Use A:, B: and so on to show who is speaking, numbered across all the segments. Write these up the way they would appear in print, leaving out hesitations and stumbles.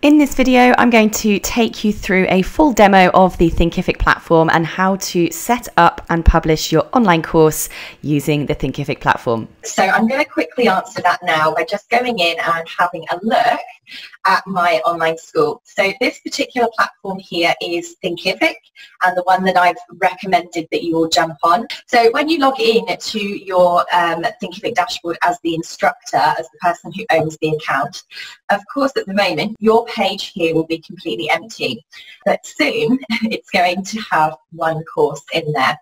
A: In this video, I'm going to take you through a full demo of the Thinkific platform and how to set up and publish your online course using the Thinkific platform.
B: So I'm going to quickly answer that now by just going in and having a look at my online school. So this particular platform here is Thinkific, and the one that I've recommended that you all jump on. So when you log in to your Thinkific dashboard as the instructor, as the person who owns the account, of course at the moment your page here will be completely empty, but soon it's going to have one course in there.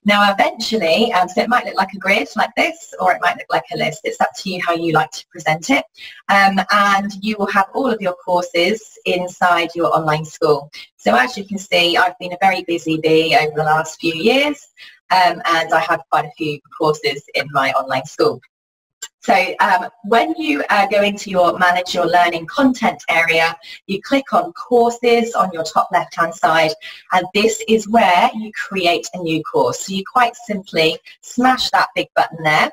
B: Now eventually, so it might look like a grid like this, or it might look like a list. It's up to you how you like to present it, and you will have all of your courses inside your online school. So as you can see, I've been a very busy bee over the last few years, and I have quite a few courses in my online school. So when you go into your Manage Your Learning Content area, you click on Courses on your top left-hand side, and this is where you create a new course. So you quite simply smash that big button there,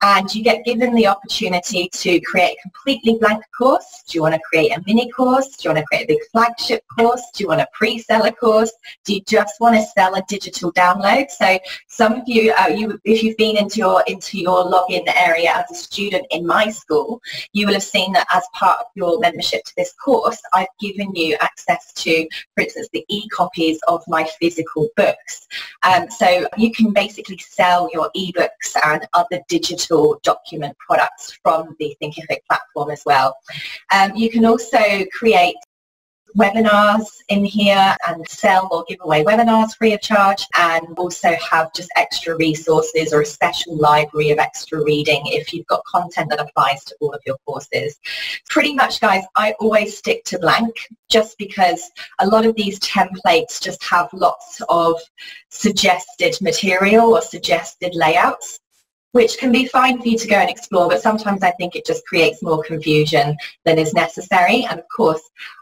B: and you get given the opportunity to create a completely blank course. Do you want to create a mini course? Do you want to create a big flagship course? Do you want a pre-seller course? Do you just want to sell a digital download? So some of you, if you've been into your login area as a student in my school, you will have seen that as part of your membership to this course, I've given you access to, for instance, the e-copies of my physical books. So you can basically sell your e-books and other digital document products from the Thinkific platform as well. You can also create webinars in here and sell or give away webinars free of charge, and also have just extra resources or a special library of extra reading if you've got content that applies to all of your courses. Pretty much, guys, I always stick to blank just because a lot of these templates just have lots of suggested material or suggested layouts, which can be fine for you to go and explore, but sometimes I think it just creates more confusion than is necessary. And of course,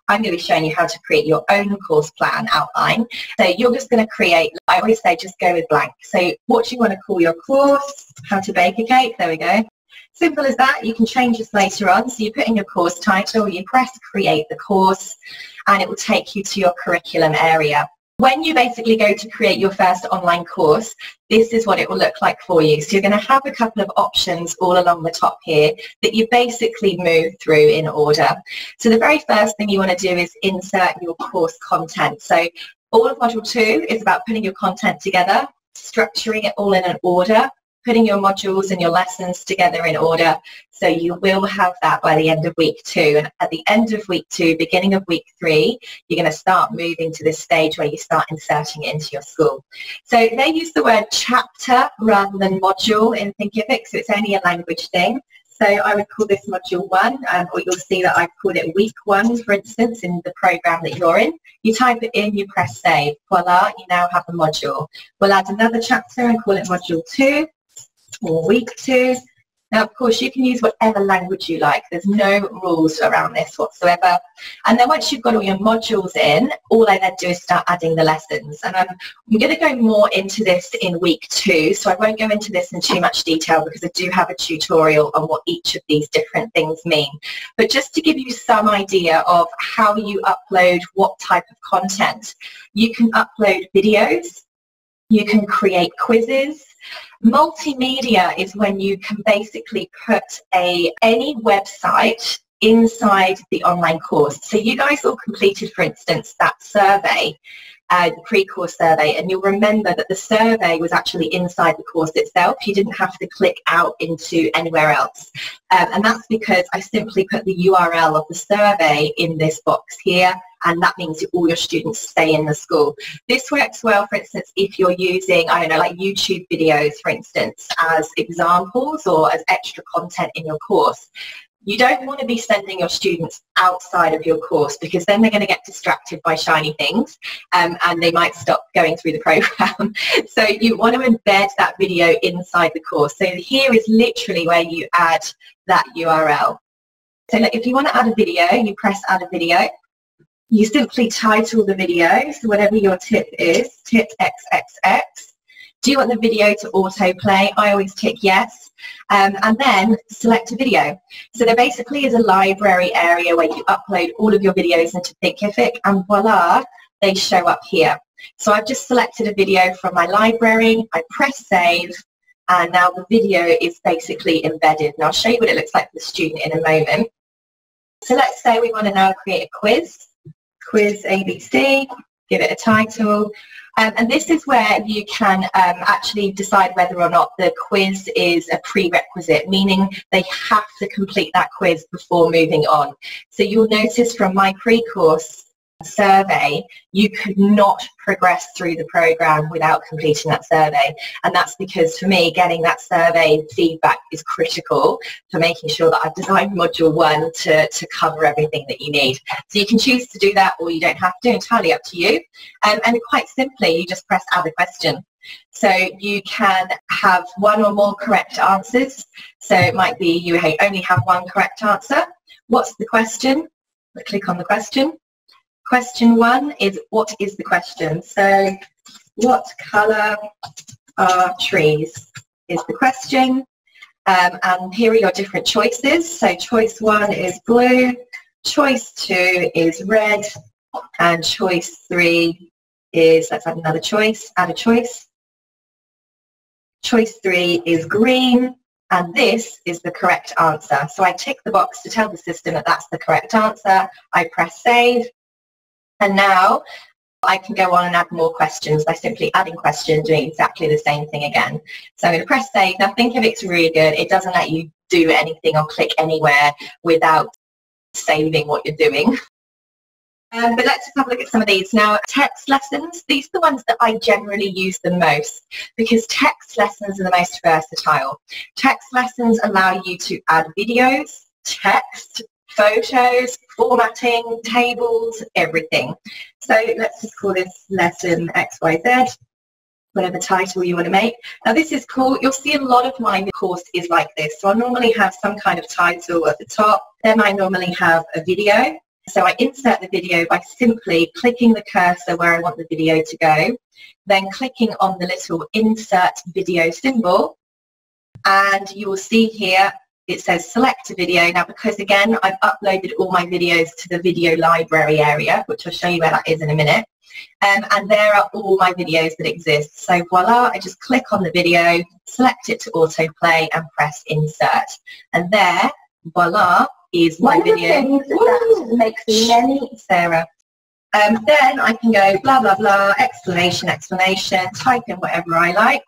B: I'm going to be showing you how to create your own course plan outline. So you're just going to create, I always say, just go with blank. So what do you want to call your course? How to bake a cake, there we go. Simple as that. You can change this later on. So you put in your course title, you press create the course, and it will take you to your curriculum area. When you basically go to create your first online course, this is what it will look like for you. So you're going to have a couple of options all along the top here that you basically move through in order. So the very first thing you want to do is insert your course content. So all of Module 2 is about putting your content together, structuring it all in an order, putting your modules and your lessons together in order. So you will have that by the end of week 2. And at the end of week 2, beginning of week 3, you're going to start moving to this stage where you start inserting it into your school. So they use the word chapter rather than module in Thinkific, so it's only a language thing. So I would call this module 1, or you'll see that I've called it week 1, for instance, in the program that you're in. You type it in, you press save. Voila, you now have a module. We'll add another chapter and call it module 2. Or week 2. Now, of course, you can use whatever language you like. There's no rules around this whatsoever. And then once you've got all your modules in, all I then do is start adding the lessons. And I'm going to go more into this in week 2, so I won't go into this in too much detail because I do have a tutorial on what each of these different things mean. But just to give you some idea of how you upload what type of content, you can upload videos, you can create quizzes. Multimedia is when you can basically put any website inside the online course. So you guys all completed, for instance, that survey, the pre-course survey, and you'll remember that the survey was actually inside the course itself. You didn't have to click out into anywhere else. And that's because I simply put the URL of the survey in this box here, and that means that all your students stay in the school. This works well, for instance, if you're using, I don't know, like YouTube videos, for instance, as examples or as extra content in your course. You don't want to be sending your students outside of your course because then they're going to get distracted by shiny things, and they might stop going through the program. So you want to embed that video inside the course. So here is literally where you add that URL. So if you want to add a video, you press add a video. You simply title the video, so whatever your tip is, tip XXX. Do you want the video to autoplay? I always tick yes. and then select a video. So there basically is a library area where you upload all of your videos into Thinkific, and voila, they show up here. So I've just selected a video from my library, I press save, and now the video is basically embedded. And I'll show you what it looks like for the student in a moment. So let's say we want to now create a quiz ABC, give it a title. And this is where you can actually decide whether or not the quiz is a prerequisite, meaning they have to complete that quiz before moving on. So you'll notice from my pre-course survey, you could not progress through the program without completing that survey. And that's because for me, getting that survey feedback is critical for making sure that I've designed module 1 to cover everything that you need. So you can choose to do that, or you don't have to, entirely up to you. And quite simply, you just press add a question. So you can have one or more correct answers. So it might be you only have one correct answer. What's the question? Click on the question. Question 1 is, what is the question? So, what colour are trees is the question. And here are your different choices. So choice 1 is blue, choice 2 is red, and choice 3 is, let's add another choice, add a choice. Choice 3 is green, and this is the correct answer. So I tick the box to tell the system that that's the correct answer. I press save. And now I can go on and add more questions by simply adding questions, doing exactly the same thing again. So I'm going to press save. Now Thinkific's really good. It doesn't let you do anything or click anywhere without saving what you're doing. But let's just have a look at some of these. Now, text lessons, these are the ones that I generally use the most because text lessons are the most versatile. Text lessons allow you to add videos, text, photos, formatting, tables, everything. So let's just call this lesson XYZ, whatever title you want to make. Now this is cool. You'll see a lot of my course is like this. So I normally have some kind of title at the top. Then I normally have a video. So I insert the video by simply clicking the cursor where I want the video to go, then clicking on the little insert video symbol, and you will see here it says select a video. Now because again I've uploaded all my videos to the video library area, which I'll show you where that is in a minute, and there are all my videos that exist. So voila, I just click on the video, select it to autoplay and press insert, and there, voila, is my video. That makes many, Sarah. Then I can go blah blah blah, explanation, type in whatever I like.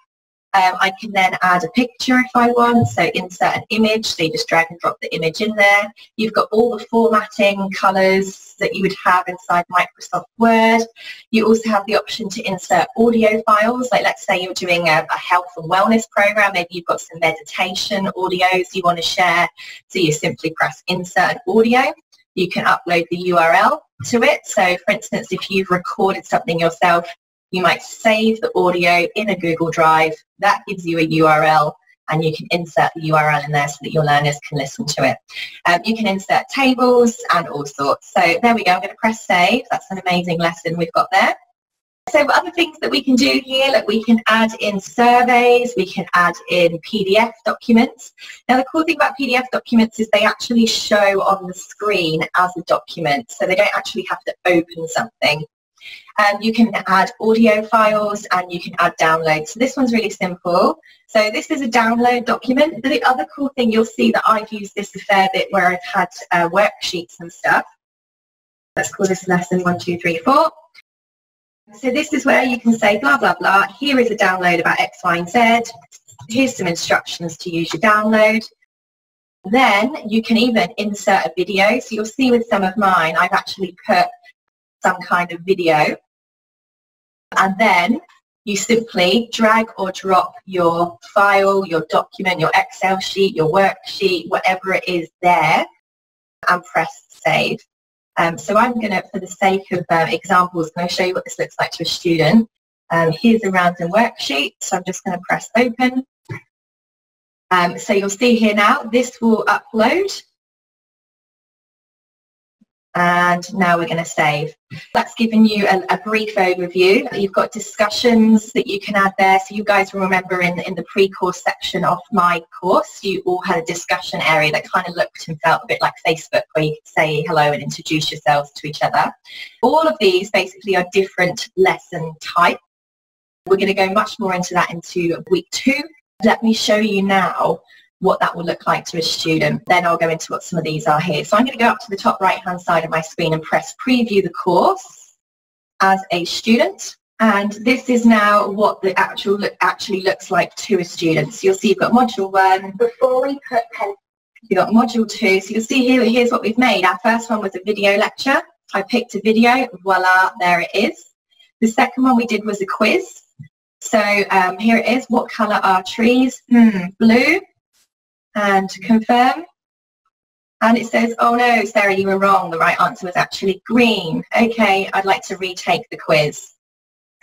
B: I can then add a picture if I want, so insert an image, so you just drag and drop the image in there. You've got all the formatting, colours that you would have inside Microsoft Word. You also have the option to insert audio files, like let's say you're doing a health and wellness program, maybe you've got some meditation audios you want to share, so you simply press insert audio. You can upload the URL to it, so for instance if you've recorded something yourself, you might save the audio in a Google Drive. That gives you a URL, and you can insert the URL in there so that your learners can listen to it. You can insert tables and all sorts. So there we go. I'm going to press save. That's an amazing lesson we've got there. So other things that we can do here, like we can add in surveys, we can add in PDF documents. Now the cool thing about PDF documents is they actually show on the screen as a document, so they don't actually have to open something. You can add audio files and you can add downloads. So this one's really simple. So this is a download document. The other cool thing, you'll see that I've used this a fair bit where I've had worksheets and stuff. Let's call this lesson 1, 2, 3, 4. So this is where you can say blah, blah, blah. Here is a download about X, Y, and Z. Here's some instructions to use your download. Then you can even insert a video. So you'll see with some of mine, I've actually put some kind of video, and then you simply drag or drop your file, your document, your Excel sheet, your worksheet, whatever it is there, and press save. So I'm going to, for the sake of examples, I'm going to show you what this looks like to a student. Here's a random worksheet, so I'm just going to press open. So you'll see here now, this will upload. And now we're going to save. That's given you a brief overview. You've got discussions that you can add there. So you guys will remember in the pre-course section of my course, you all had a discussion area that kind of looked and felt a bit like Facebook, where you could say hello and introduce yourselves to each other. All of these basically are different lesson types. We're going to go much more into that into week 2. Let me show you now what that will look like to a student. Then I'll go into what some of these are here. So I'm going to go up to the top right hand side of my screen and press preview the course as a student. And this is now what the actually looks like to a student. So you'll see you've got module 1. Before we put pen, you've got module 2. So you'll see here, here's what we've made. Our first one was a video lecture. I picked a video, voila, there it is. The second one we did was a quiz. So here it is. What colour are trees? Blue. And confirm. And it says, oh no, Sarah, you were wrong. The right answer was actually green. Okay, I'd like to retake the quiz.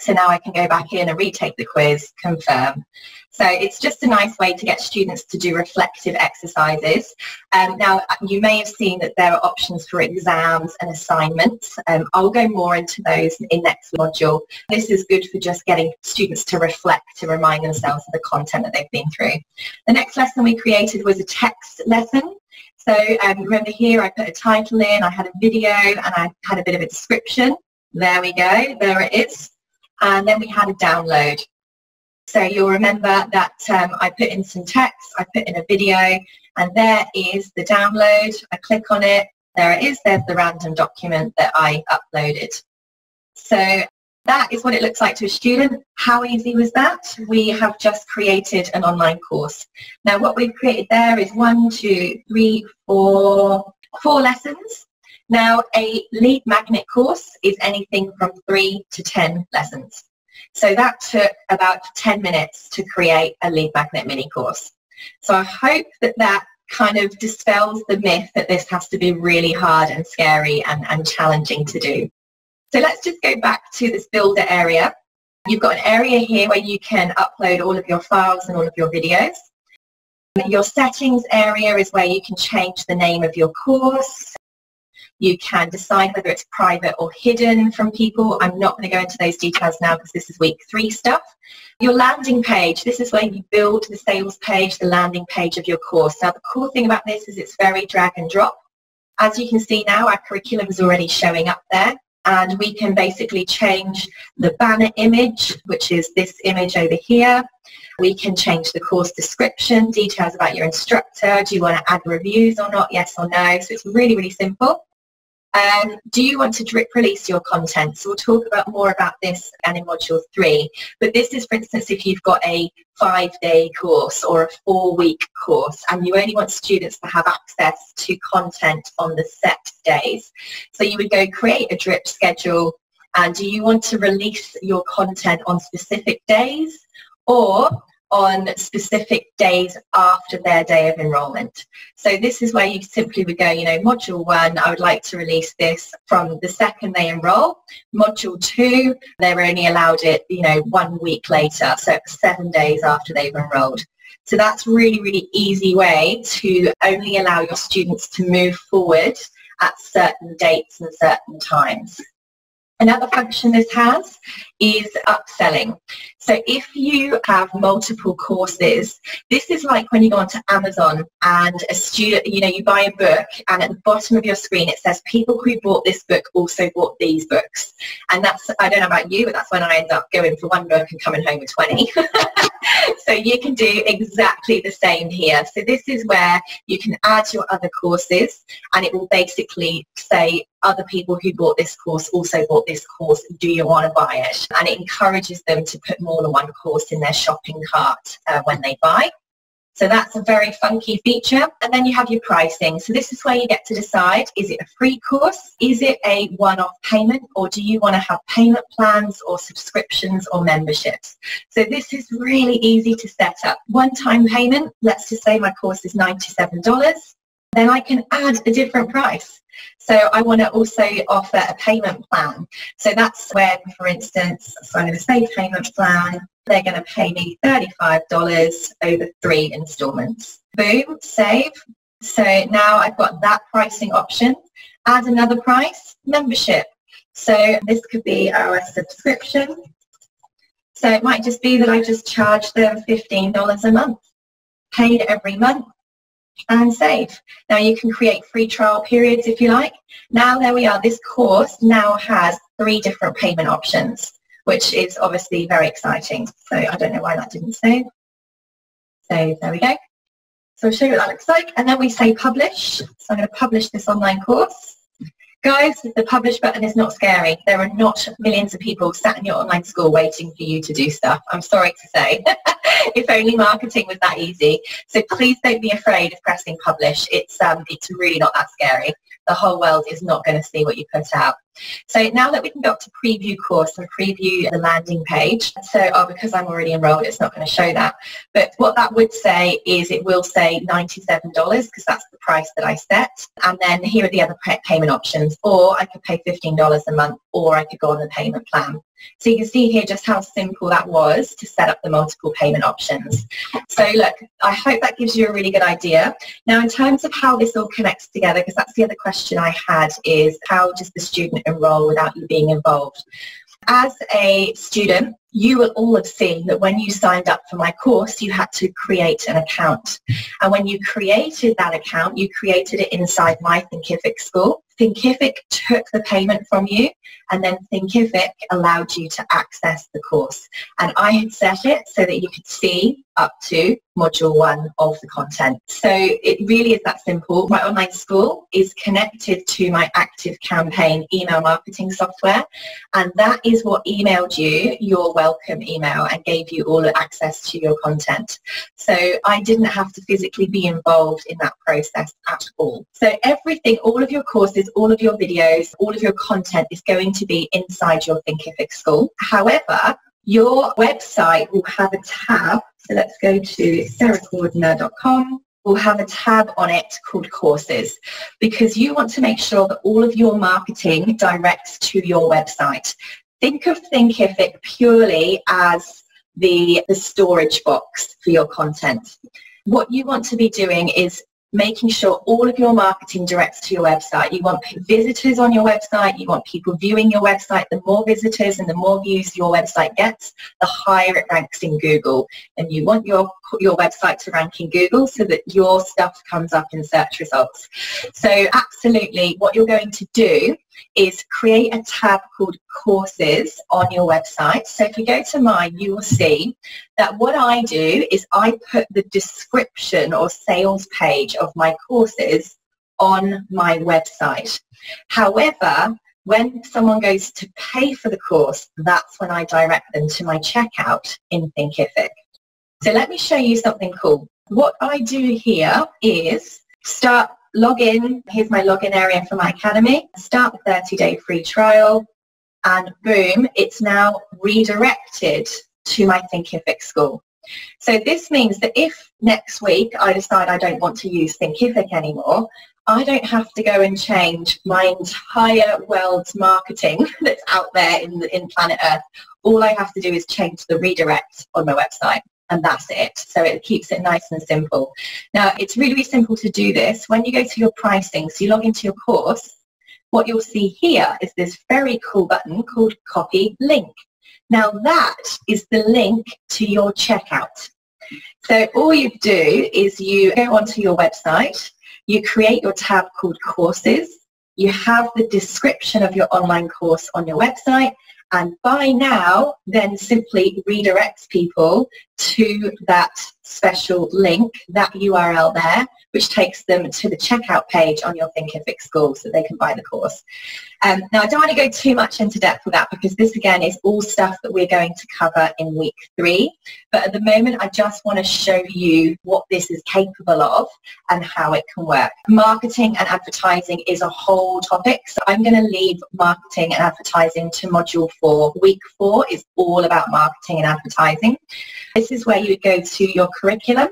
B: So now I can go back in and retake the quiz, confirm. So it's just a nice way to get students to do reflective exercises. Now, you may have seen that there are options for exams and assignments. I'll go more into those in next module. This is good for just getting students to reflect, to remind themselves of the content that they've been through. The next lesson we created was a text lesson. So remember here, I put a title in, I had a video, and I had a bit of a description. There we go, there it is. And then we had a download. So you'll remember that I put in some text, I put in a video, and there is the download. I click on it, there it is, there's the random document that I uploaded. So that is what it looks like to a student. How easy was that? We have just created an online course. Now what we've created there is 1, 2, 3, 4 lessons. Now, a lead magnet course is anything from 3 to 10 lessons. So that took about 10 minutes to create a lead magnet mini course. So I hope that that kind of dispels the myth that this has to be really hard and scary and challenging to do. So let's just go back to this builder area. You've got an area here where you can upload all of your files and all of your videos. Your settings area is where you can change the name of your course. You can decide whether it's private or hidden from people. I'm not going to go into those details now because this is week 3 stuff. Your landing page, this is where you build the sales page, the landing page of your course. Now the cool thing about this is it's very drag and drop. As you can see now, our curriculum is already showing up there, and we can basically change the banner image, which is this image over here. We can change the course description, details about your instructor. Do you want to add reviews or not? Yes or no? So it's really, really simple. Do you want to drip release your content? So we'll talk about more about this and in module 3. But this is, for instance, if you've got a 5-day course or a 4-week course and you only want students to have access to content on the set days. So you would go create a drip schedule, and do you want to release your content on specific days or on specific days after their day of enrollment? So this is where you simply would go, you know, module 1, I would like to release this from the second they enroll. Module 2, they're only allowed it, you know, 1 week later, so 7 days after they've enrolled. So that's really, really easy way to only allow your students to move forward at certain dates and certain times. Another function this has is upselling. So if you have multiple courses, this is like when you go onto Amazon and a student, you know, you buy a book and at the bottom of your screen it says people who bought this book also bought these books. And that's, I don't know about you, but that's when I end up going for 1 book and coming home with 20. So you can do exactly the same here. So this is where you can add your other courses, and it will basically say other people who bought this course also bought this course. Do you want to buy it? And it encourages them to put more than 1 course in their shopping cart when they buy. So that's a very funky feature. And then you have your pricing. So this is where you get to decide, is it a free course? Is it a one-off payment? Or do you want to have payment plans or subscriptions or memberships? So this is really easy to set up. One-time payment, let's just say my course is $97. Then I can add a different price. So I want to also offer a payment plan. So that's when, for instance, so I'm going to say payment plan, they're going to pay me $35 over 3 installments. Boom, save. So now I've got that pricing option. Add another price, membership. So this could be our subscription. So it might just be that I just charge them $15 a month, paid every month, and save. Now you can create free trial periods if you like. Now there we are. This course now has 3 different payment options, which is obviously very exciting. So I don't know why that didn't save. So there we go. So I'll show you what that looks like. And then we say publish. So I'm going to publish this online course. Guys, the publish button is not scary. There are not millions of people sat in your online school waiting for you to do stuff. I'm sorry to say. If only marketing was that easy. So please don't be afraid of pressing publish. It's really not that scary. The whole world is not going to see what you put out. So now that we can go up to preview course and preview the landing page, so because I'm already enrolled, it's not going to show that. But what that would say is it will say $97 because that's the price that I set. And then here are the other payment options. Or I could pay $15 a month, or I could go on the payment plan. So you can see here just how simple that was to set up the multiple payment options. So look, I hope that gives you a really good idea. Now in terms of how this all connects together, because that's the other question I had, is how does the student enroll without you being involved? As a student, you will all have seen that when you signed up for my course, you had to create an account. And when you created that account, you created it inside my Thinkific school. Thinkific took the payment from you, and then Thinkific allowed you to access the course. And I had set it so that you could see up to module 1 of the content. So it really is that simple. My online school is connected to my ActiveCampaign email marketing software, and that is what emailed you your welcome email and gave you all the access to your content. So I didn't have to physically be involved in that process at all. So everything, all of your courses, all of your videos, all of your content is going to be inside your Thinkific school. However, your website will have a tab. So let's go to sarahcordner.com. We'll have a tab on it called courses, because you want to make sure that all of your marketing directs to your website. Think of Thinkific purely as the storage box for your content. What you want to be doing is making sure all of your marketing directs to your website. You want visitors on your website, you want people viewing your website. The more visitors and the more views your website gets, the higher it ranks in Google. And you want your website to rank in Google so that your stuff comes up in search results. So absolutely, what you're going to do is create a tab called courses on your website. So if you go to mine, you will see that what I do is I put the description or sales page of my courses on my website. However, when someone goes to pay for the course, that's when I direct them to my checkout in Thinkific. So let me show you something cool. What I do here is log in. Here's my login area for my academy. Start the 30-day free trial, and boom, it's now redirected to my Thinkific school. So this means that if next week I decide I don't want to use Thinkific anymore, I don't have to go and change my entire world's marketing that's out there in planet Earth. All I have to do is change the redirect on my website. And that's it. So it keeps it nice and simple. Now, it's really, really simple to do this. When you go to your pricing, so you log into your course, what you'll see here is this very cool button called Copy Link. Now, that is the link to your checkout. So all you do is you go onto your website, you create your tab called Courses, you have the description of your online course on your website, and by now, then simply redirects people to that special link, that URL there, which takes them to the checkout page on your Thinkific school so they can buy the course. Now, I don't want to go too much into depth with that because this, again, is all stuff that we're going to cover in week 3. But at the moment, I just want to show you what this is capable of and how it can work. Marketing and advertising is a whole topic, so I'm going to leave marketing and advertising to module 4. Week 4 is all about marketing and advertising. This is where you would go to your curriculum,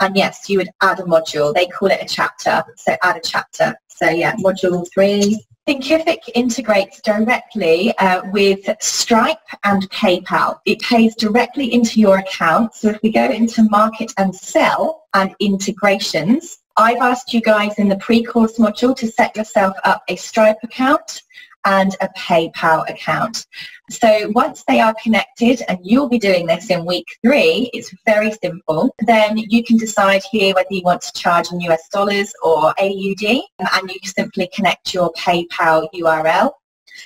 B: and yes, you would add a module. They call it a chapter, so add a chapter. So yeah, module 3. Thinkific integrates directly with Stripe and PayPal. It pays directly into your account. So if we go into Market and Sell and integrations, I've asked you guys in the pre-course module to set yourself up a Stripe account and a PayPal account. So once they are connected, and you'll be doing this in week 3, it's very simple, then you can decide here whether you want to charge in US dollars or AUD, and you can simply connect your PayPal URL.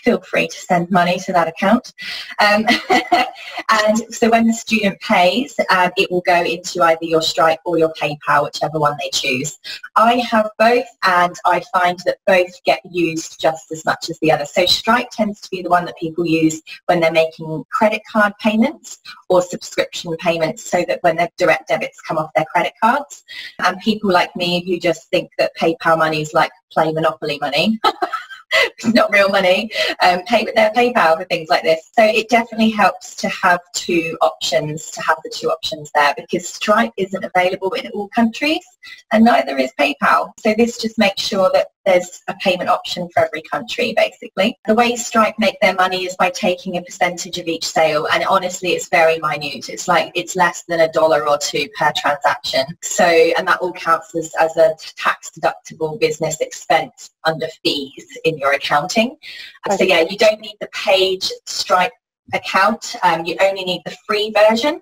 B: Feel free to send money to that account. And so when the student pays, it will go into either your Stripe or your PayPal, whichever one they choose. I have both, and I find that both get used just as much as the other. So Stripe tends to be the one that people use when they're making credit card payments or subscription payments, so that when their direct debits come off their credit cards. And people like me who just think that PayPal money is like play Monopoly money. It's not real money, pay with their PayPal for things like this. So it definitely helps to have the 2 options there, because Stripe isn't available in all countries and neither is PayPal. So this just makes sure that there's a payment option for every country, basically. The way Stripe make their money is by taking a percentage of each sale, and honestly it's very minute. It's less than $1 or $2 per transaction. So, and that all counts as a tax deductible business expense under fees in your accounting. So yeah, you don't need the paid Stripe account. You only need the free version.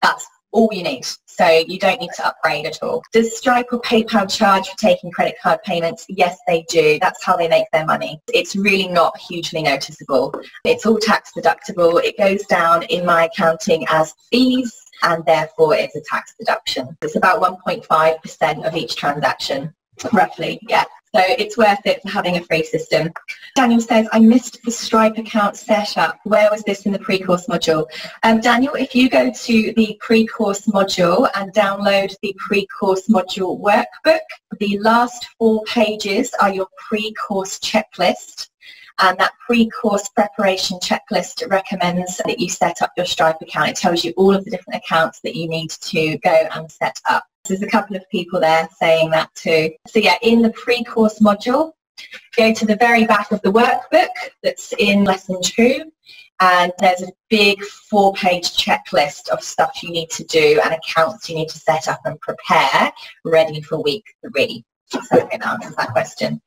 B: That's all you need. So you don't need to upgrade at all. Does Stripe or PayPal charge for taking credit card payments? Yes, they do. That's how they make their money. It's really not hugely noticeable. It's all tax deductible. It goes down in my accounting as fees, and therefore it's a tax deduction. It's about 1.5% of each transaction, roughly, yeah. So it's worth it for having a free system. Daniel says, I missed the Stripe account setup. Where was this in the pre-course module? Daniel, if you go to the pre-course module and download the pre-course module workbook, the last 4 pages are your pre-course checklist. And that pre-course preparation checklist recommends that you set up your Stripe account. It tells you all of the different accounts that you need to go and set up. There's a couple of people there saying that too. So yeah, in the pre-course module, go to the very back of the workbook that's in lesson 2, and there's a big 4-page checklist of stuff you need to do and accounts you need to set up and prepare ready for week 3. So I think that answers that question.